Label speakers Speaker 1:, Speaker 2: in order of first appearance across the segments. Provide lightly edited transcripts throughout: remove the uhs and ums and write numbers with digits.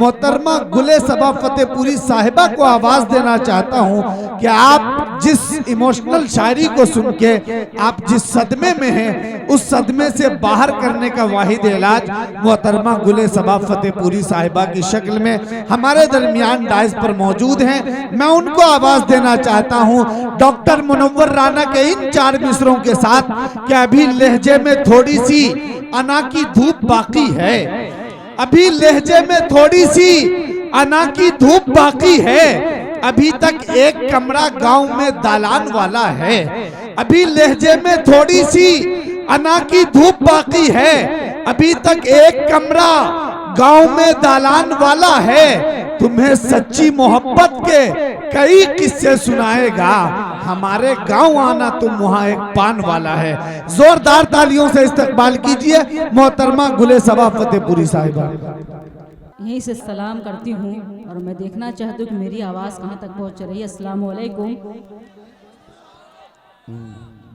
Speaker 1: मोहतरमा गुले सबा फतेहपुरी साहिबा को आवाज देना चाहता हूँ कि आप जिस इमोशनल शायरी को सुन के आप जिस सदमे में हैं, उस सदमे से बाहर करने का वाहिद इलाज मोहतरमा गुले सबा फतेहपुरी साहिबा की शक्ल में हमारे दरमियान डाइस पर मौजूद हैं। मैं उनको आवाज देना चाहता हूँ डॉक्टर मुनव्वर राना के इन 4 मिसरों के साथ कि अभी लहजे में थोड़ी सी अना की धूप बाकी है, अभी लहजे में थोड़ी सी अना की धूप बाकी है, अभी तक एक कमरा गांव में दालान वाला है, अभी लहजे में थोड़ी सी अना की धूप बाकी है, अभी तक एक कमरा गांव में दालान वाला है, तुम्हें सच्ची मोहब्बत के कई किस्से सुनाएगा, हमारे गांव आना तुम वहां एक पान वाला है। जोरदार तालियों से इस्तकबाल कीजिए मोहतरमा गुले सबा फतेहपुरी साहिबा।
Speaker 2: यहीं से सलाम करती हूँ और मैं देखना चाहती हूँ कि मेरी आवाज़ कहाँ तक पहुँच रही है। अस्सलाम वालेकुम।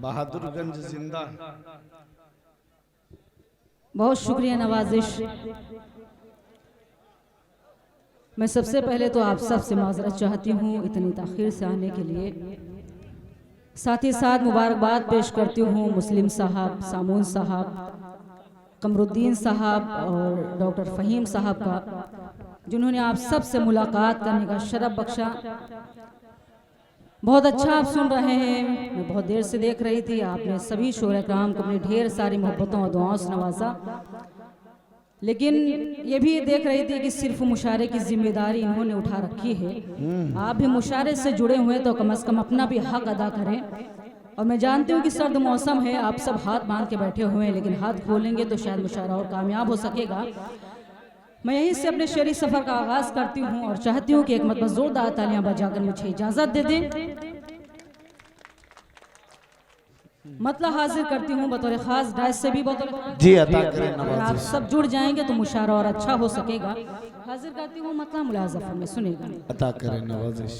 Speaker 1: बहादुरगंज जिंदा।
Speaker 2: बहुत शुक्रिया नवाजिश। मैं सबसे पहले तो आप सब से माजरत चाहती हूँ इतनी ताख़ीर से आने के लिए। साथ ही साथ मुबारकबाद पेश करती हूँ मुस्लिम साहब, सामून साहब, कमरुद्दीन साहब और डॉक्टर फ़हीम साहब का, जिन्होंने आप सब से मुलाकात करने का शरफ बख्शा। बहुत अच्छा आप सुन रहे हैं, मैं बहुत देर से देख रही थी। आपने सभी शोरा कराम को अपनी ढेर सारी मोहब्बतों और दुआओं से नवाजा, लेकिन ये भी देख रही थी कि सिर्फ मुशारे की जिम्मेदारी इन्होंने उठा रखी है। आप भी मुशारे से जुड़े हुए तो कम से कम अपना भी हक अदा करें। और मैं जानती हूँ कि सर्द मौसम है, आप सब हाथ बांध के बैठे हुए हैं, लेकिन हाथ खोलेंगे तो शायद मुशारा और कामयाब हो सकेगा। मैं यहीं से अपने शेरी सफ़र का आगाज़ करती हूँ और चाहती हूँ कि एक मरतबा ज़ोरदार तालियां बजाकर मुझे इजाज़त दे दें। मतलब हाजिर करती हूँ बतौर ख़ास डाइस से भी बतौर
Speaker 1: जी अता करें नवाज़िश।
Speaker 2: आप सब जुड़ जाएंगे तो मुशारा और अच्छा हो सकेगा। हाजिर करती हूँ मतलब मुलाज़फ़ा में सुनेगा।
Speaker 1: अता करें नवाज़िश।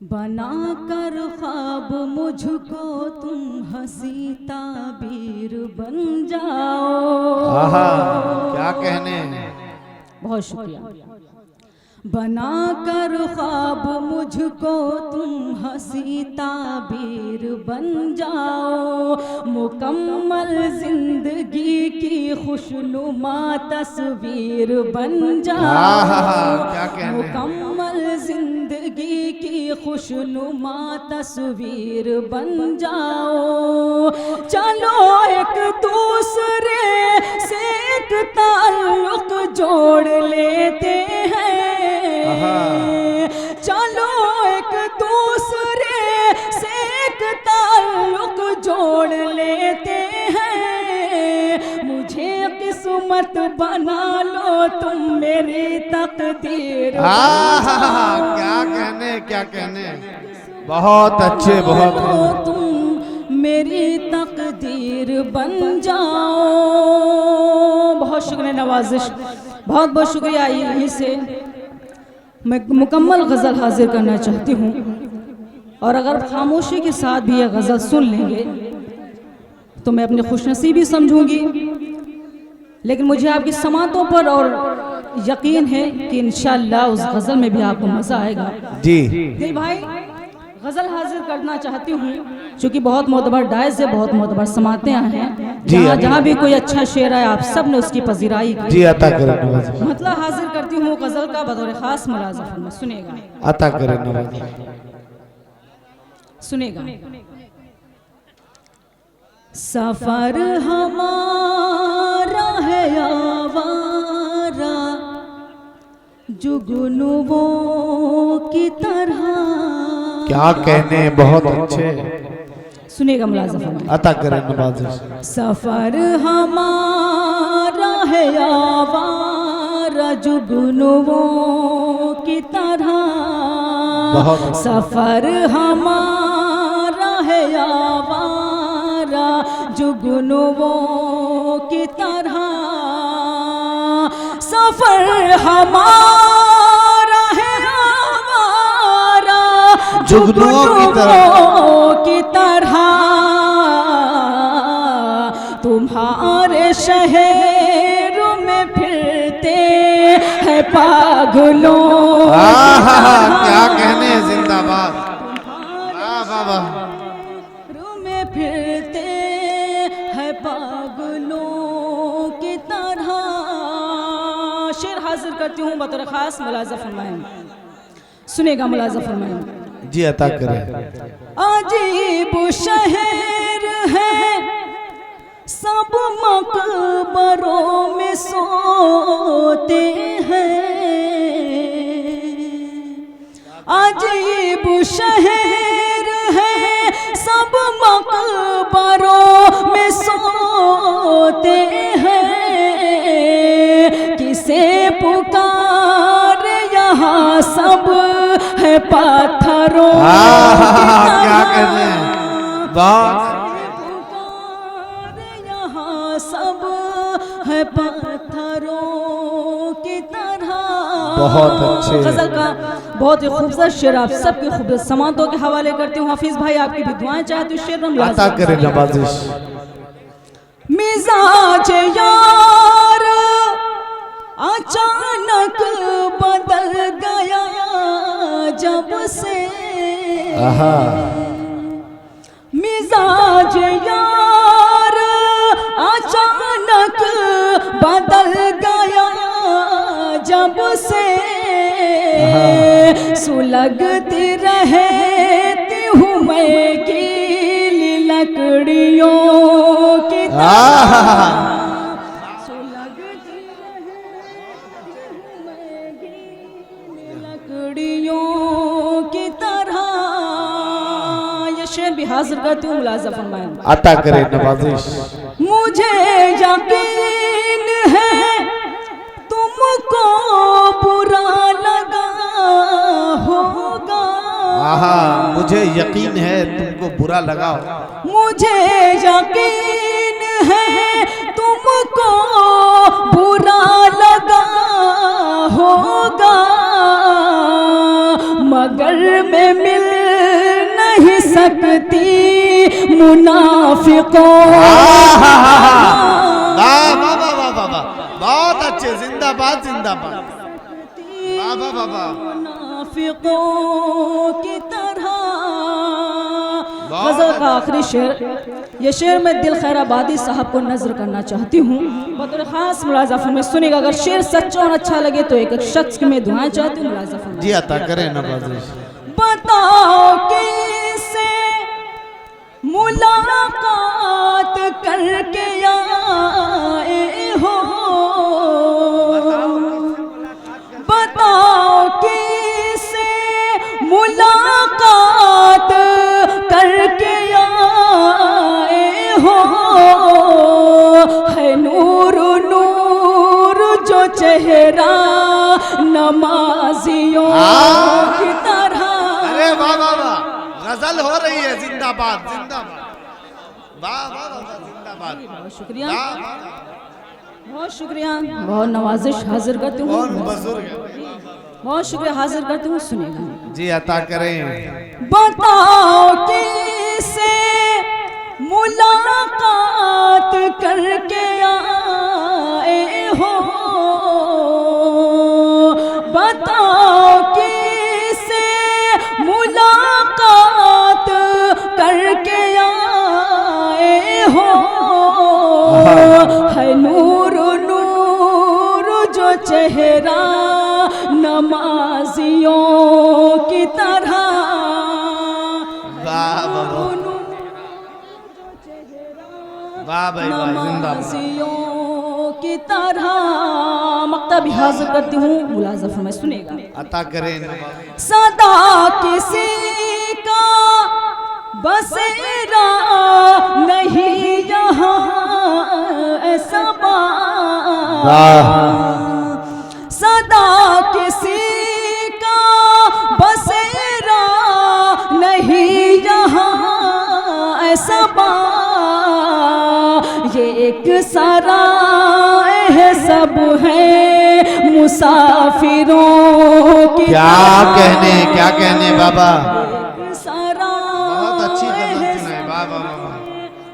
Speaker 2: बना कर ख्वाब मुझको तुम हंसी ताबीर बन जाओ।
Speaker 1: आहा, क्या कहने।
Speaker 2: बहुत शुक्रिया। बना कर ख्वाब मुझको तुम हंसी ताबीर बन जाओ, मुकम्मल जिंदगी की खुशनुमा तस्वीर बन जाओ।
Speaker 1: क्या कहने।
Speaker 2: मुकम्मल जिंदगी की खुशनुमा तस्वीर बन जाओ। चलो एक दूसरे से एक ताल्लुक जोड़ लेते हैं, चलो एक दूसरे से एक ताल्लुक जोड़ लेते हैं। मुझे किस्मत बना लो तुम मेरी तकदीर।
Speaker 1: क्या कहने, क्या कहने। बहुत अच्छे, बहुत।
Speaker 2: तुम मेरी तकदीर बन जाओ। बहुत शुक्रिया नवाजिश, बहुत बहुत शुक्रिया। यहीं से मैं मुकम्मल गज़ल हाजिर करना चाहती हूँ और अगर खामोशी के साथ भी यह गज़ल सुन लेंगे तो मैं अपनी खुशनसीबी समझूंगी, लेकिन मुझे आपकी समातों पर और यकीन है कि इंशाअल्लाह उस गज़ल में भी आपको मज़ा आएगा।
Speaker 1: जी
Speaker 2: दिल भाई, गज़ल हाजिर करना चाहती हूँ क्योंकि बहुत मोतबर डाइस है, बहुत मोतबर समाते हैं। जहाँ भी कोई अच्छा शेर है आप सब ने उसकी पजीराई की।
Speaker 1: जी अता करें नवाज़िश।
Speaker 2: मतलब हाजिर करती हूँ गज़ल का बतौर ख़ास मुलाज़फ़ा में। सुनेगा,
Speaker 1: अता करें नवाज़िश।
Speaker 2: सुनेगा। सफ़र हमारा है आवारा जुगनुओं की तरह।
Speaker 1: क्या कहने, बहुत अच्छे।
Speaker 2: सुनेगा मुलाज़फ़ा।
Speaker 1: अता करें नवाज़िश।
Speaker 2: सफ़र हमारा है आवारा जुगनुओं की तरह, सफ़र हमारा है आवारा जुगनुओं की तरह, सफ़र हमारा है आवारा जुगनुओं की तरह। तुम्हारे शहर में फिरते पागलों
Speaker 1: क्या कहने हैं, जिंदाबाद। वाह वाह वाह।
Speaker 2: में फिरते हैं पागलों की तरह। शेर हाजिर करती हूँ बतौर खास, मुलाजा फरमाएं, सुनेगा मुलाजा फरमाएं।
Speaker 1: जी अता करें।
Speaker 2: अजीब शहर है सब मकबरों में सोते हैं। अजीब शहर है सब मकबरों में सोते हैं। किसे पुकार यहाँ सब है पत्थरों।
Speaker 1: क्या कहने हैं, वाह।
Speaker 2: यहाँ सब है पत्थरों की तरह।
Speaker 1: बहुत अच्छे।
Speaker 2: गजल का बहुत ही खूबसूरत शेर आप सबके खूबसूरत समातों के हवाले करती हूँ। हाफिज भाई आपकी भी दुआएं चाहती हूँ। शेर
Speaker 1: अता करे नवाजिश।
Speaker 2: मिजाज यार अचानक बदल गया जब से। मिजाज यार अचानक बदल गया जब से। सुलगती रहती हूँ मैं गीली लकड़ियों की तरह। सुलगती रहती हूँ मैं गीली लकड़ियों की तरह। ये शेर भी हाजिर करती हूँ, मुलाजा फरमाएं।
Speaker 1: अता करे नवाजिश।
Speaker 2: मुझे यकीन है तुमको बुरा लगा होगा।
Speaker 1: मुझे यकीन है तुमको बुरा लगा होगा।
Speaker 2: मुझे यकीन है तुमको बुरा लगा होगा। मगर मैं मिल नहीं सकती मुनाफिकों।
Speaker 1: बहुत अच्छे, जिंदाबाद जिंदाबाद।
Speaker 2: मुनाफिकों की तरह। गजल का आखिरी शेर, ये शेर मैं दिल खैराबादी साहब को नजर करना चाहती हूँ बतौर खास, मुलाजा फरमाएं, सुनेगा। अगर शेर सच्चा और अच्छा लगे तो एक एक शख्स की मैं दुआएं चाहती हूँ, मुलाजा फरमाएं।
Speaker 1: जी अता करें नवाजिश।
Speaker 2: बताओ किसे मुलाकात करके आए हो। बताओ किसे मुलाकात करके आए हो। है नूर नूर जो चेहरा नमाजियों की तरह।
Speaker 1: अरे वाह वाह वाह, गजल हो रही है। जिंदाबाद जिंदाबाद। वाह वाह वाह, जिंदाबाद।
Speaker 2: बहुत शुक्रिया, बहुत शुक्रिया, बहुत नवाजिश हाजिर करती हूँ। बहुत शुक्रिया हाजिर करती हूँ, सुनेगा।
Speaker 1: जी अता करें।
Speaker 2: बताओ किसे मुलाकात करके आए हो। बताओ किसे मुलाकात करके आए हो। है नूर नूर जो चेहरा नमाजियों की तरह।
Speaker 1: वाह भाई वाह, जिंदाबाद।
Speaker 2: नमाजियों की तरह। मक्ता भी हाजिर करती हूँ, मुलाजा फरमाएं, सुनेगा।
Speaker 1: अता करें।
Speaker 2: सदा किसी का बसेरा नहीं यहाँ ऐसा सदा किसी का बसेरा नहीं यहाँ ऐसा ये एक सराय है सब है मुसाफिरों की।
Speaker 1: क्या कहने बाबा।
Speaker 2: बहुत
Speaker 1: अच्छी गजल सुनाई। वाह वाह वाह,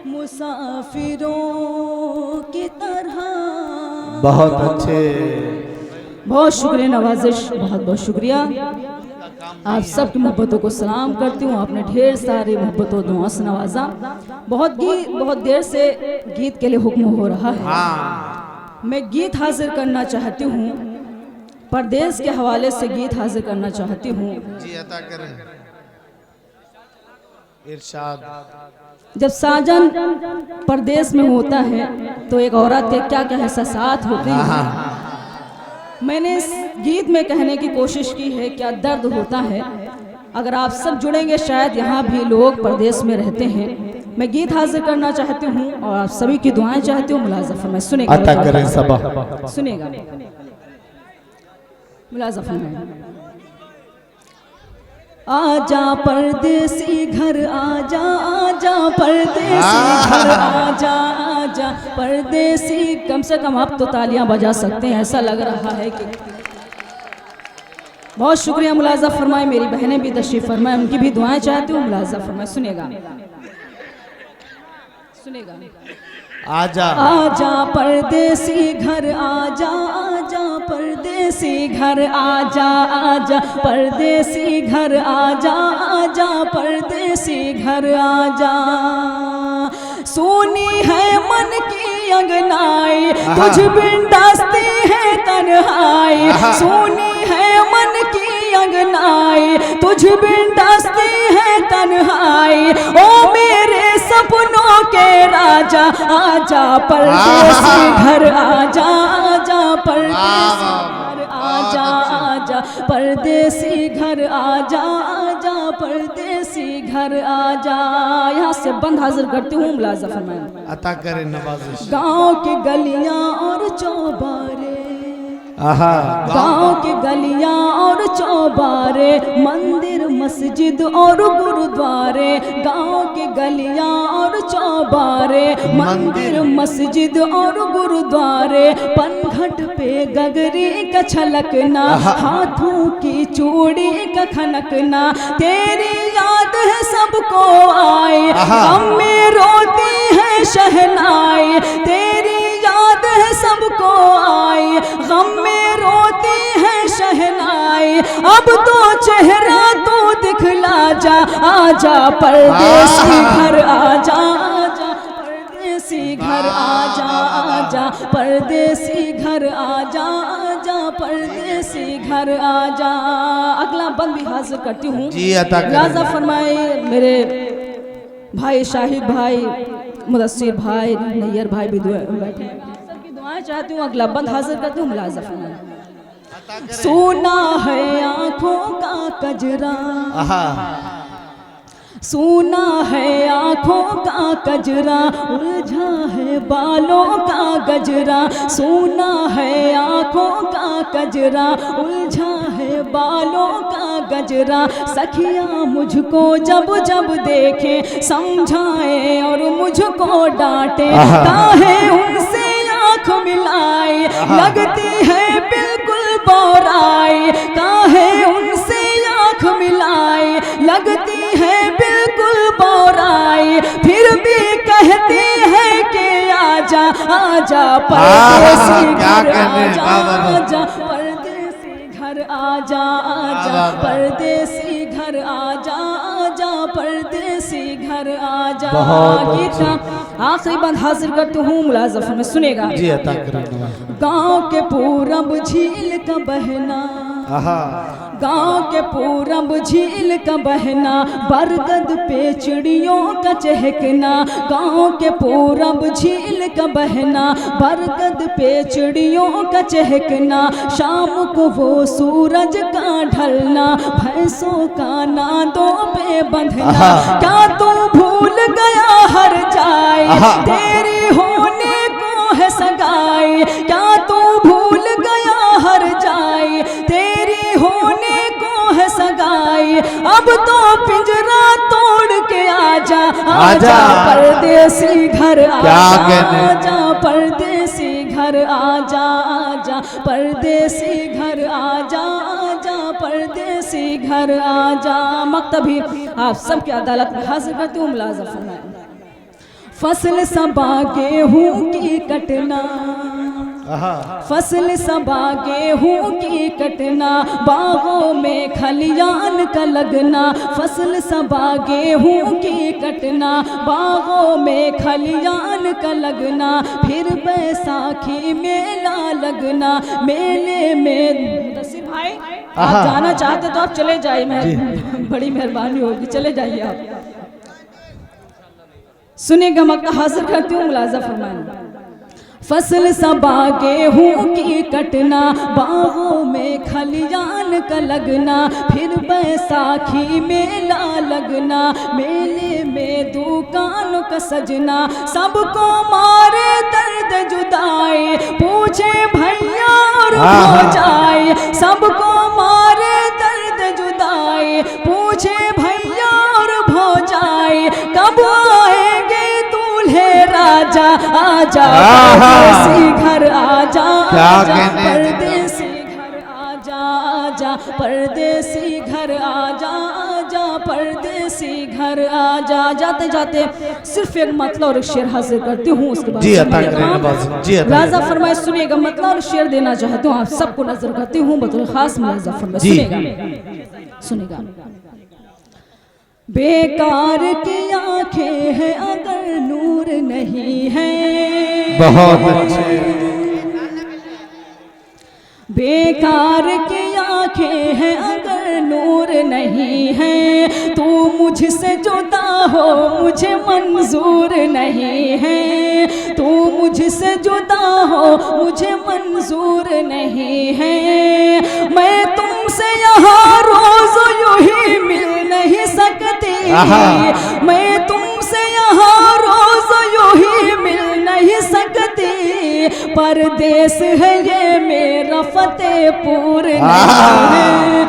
Speaker 2: मुसाफिरों की तरह।
Speaker 1: बहुत अच्छे।
Speaker 2: बहुत शुक्रिया नवाजिश, बहुत बहुत शुक्रिया। आप सबकी मोहब्बतों को सलाम करती हूँ। आपने ढेर सारी मोहब्बतों दुआ से नवाजा। बहुत देर से गीत के लिए हुक्म हो रहा है। मैं गीत हाजिर करना चाहती हूँ, परदेश के हवाले से गीत हाजिर करना चाहती हूँ।
Speaker 1: जी अता करें। इरशाद।
Speaker 2: जब साजन परदेश में होता है तो एक औरत के क्या क्या एहसास होते हैं, मैंने इस गीत में कहने की कोशिश की है क्या दर्द होता है। अगर आप सब जुड़ेंगे, शायद यहाँ भी लोग परदेश में रहते हैं। मैं गीत हाजिर करना चाहती हूँ और आप सभी की दुआएं चाहती हूँ। मुलाज़ा फरमाएं, सुनेगा
Speaker 1: अता करें सबा,
Speaker 2: सुनेगा, मुलाज़ा फरमाएं। आजा परदेसी घर आजा, आजा परदेसी घर आजा, आजा परदेसी। कम से कम आप तो तालियां बजा सकते हैं, ऐसा लग रहा है कि। बहुत शुक्रिया, मुलाज़ा फरमाए। मेरी बहनें भी तशरीफ फरमाए, उनकी भी दुआएं चाहती हूँ। मुलाज़ा फरमाए, सुनेगा, सुनेगा।
Speaker 1: आजा
Speaker 2: आजा परदेसी घर आजा, आजा परदेसी घर आजा, आजा परदेसी घर आजा, आजा परदेसी घर आजा। सोनी है मन की अंगनाई, तुझ बिन दास्ती है तन्हाई। सोनी है मन की अंगनाई, तुझ बिन दास्ती है तन्हाई। ओ मेरे सपनों के राजा, आजा परदेसी घर आजा, आजा परदेसी घर आजा, आजा परदेसी घर आजा, आजा परदेसी घर आजा। यहाँ से बंद हाजिर करती हूँ। मुलाज़ा फरमाएं,
Speaker 1: अता करें नवाजिश।
Speaker 2: गाँव की गलियाँ और चौबारे,
Speaker 1: गाँव
Speaker 2: की गलियाँ और चौबारे, मंदिर मस्जिद और गुरुद्वारे। गाँव की गलियाँ और चौबारे, मंदिर मस्जिद और गुरुद्वारे। पनघट पे गगरी का छलकना, हाथों की चूड़ी का खनकना। तेरी याद है सबको आए, हम में रोती है शहनाई। तेरी याद है सबको आए, गम में रोती है शहनाई। अब तो चेहरा तू दिखला जा, आजा परदेसी घर आजा, आजा परदेसी घर आजा, आजा परदेसी घर आजा, आजा परदेसी घर आजा। अगला बंद भी हाजिर करती हूँ। मुलाज़ा फरमाए। मेरे भाई शाहिद भाई, मुदस्सिर भाई, नैयर भाई भी बैठे हैं, सबकी दुआएं चाहती हूँ। अगला बंद हाजिर करती हूँ। मुलाज़ा फरमाए। सोना है आँखों का कजरा, सोना है आँखों का कजरा, उलझा है बालों का गजरा। सोना है आँखों का कजरा, उलझा है बालों का गजरा। सखिया मुझको जब जब देखे, समझाए और मुझको डांटे। काहे उनसे आँख मिलाई, लगती है बिल्कुल बोराई। काहे उनसे आँख मिलाई, लगती है बिल्कुल बोराई। फिर भी कहती है कि आजा, आजा परदेसी घर आजा, आजा परदेसी घर आजा, आजा परदेसी घर आजा, आजा परदेसी घर आजा। गीत आखिरी बंद हाजिर करती हूँ। मुलाज़ा फरमाएं, सुनेगा। गाँव के पूरब झील का बहना, गाँव के पूरब झील का बहना। बरगद पे चिड़ियों का चहकना, गाँव के पूरब झील का बहना। बरगद पे चिड़ियों का चहकना। शाम को वो सूरज का ढलना, भैंसों का नादों पे बंधना। क्या तू भूल गया हर जाए, तेरी होने को है सगाई। क्या तू भूल गया हर जाए, तेरी होने को है सगाई। अब तो पिंजरा तोड़ के आजा, आजा परदेसी घर आजा, आजा परदेसी घर आजा, आजा परदेसी घर आजा, आजा परदेसी घर आजा। मक्तभी आप सबकी अदालत में हाजिर करती हूँ। मुलाज़ा फरमाएं। फसल सबा गेहूं की कटना, फसल सबा गेहूं की कटना, बागों में खलियान का लगना। फसल सबा गेहूं की कटना, बागों में खलियान का लगना। फिर बैसाखी मेला लगना, मेले में मुदस्सिर भाई आप जाना चाहते तो आप चले जाइए, मैं बड़ी मेहरबानी होगी, चले जाइए आप। सुनिएगा, मक्का हाजिर करती हूँ, मुलाजा फरमाएं। फसल सबा गेहूं की कटना, बागों में खलियान का लगना। फिर बैसाखी मेला लगना, मेले में दुकानों का सजना। सबको मारे दर्द जुदाई, पूछे भैया और भौजाई। सबको मारे दर्द जुदाई, पूछे भैया और भौजाई। कब आएंगे दूल्हे राजा, आजा परदेसी घर आजा, आजा परदेसी घर आजा, आजा परदेसी घर आजा, आजा परदेसी घर आजा। जाते जाते सिर्फ एक मतलब और एक शेर हासिल करती हूँ, उसके बाद राजा फरमाए। सुनिएगा, मतलब और शेर देना चाहती हूँ, आप सबको नजर करती हूँ बतौर खास मुलाजा फरमाए। सुनिएगा, सुनिएगा। बेकार की आंखें हैं अगर नूर नहीं है,
Speaker 1: बहुत अच्छे।
Speaker 2: बेकार की आंखें हैं अगर नूर नहीं है। तू मुझसे जुदा हो मुझे मंजूर नहीं है। तू मुझसे जुदा हो मुझे मंजूर नहीं है। मैं तुमसे यहाँ रोज यूं ही मिल नहीं सकती, मैं तुमसे यहाँ रोज यूं ही मिल नहीं सकती। परदेश है ये मेरा फतेहपुर नहीं है,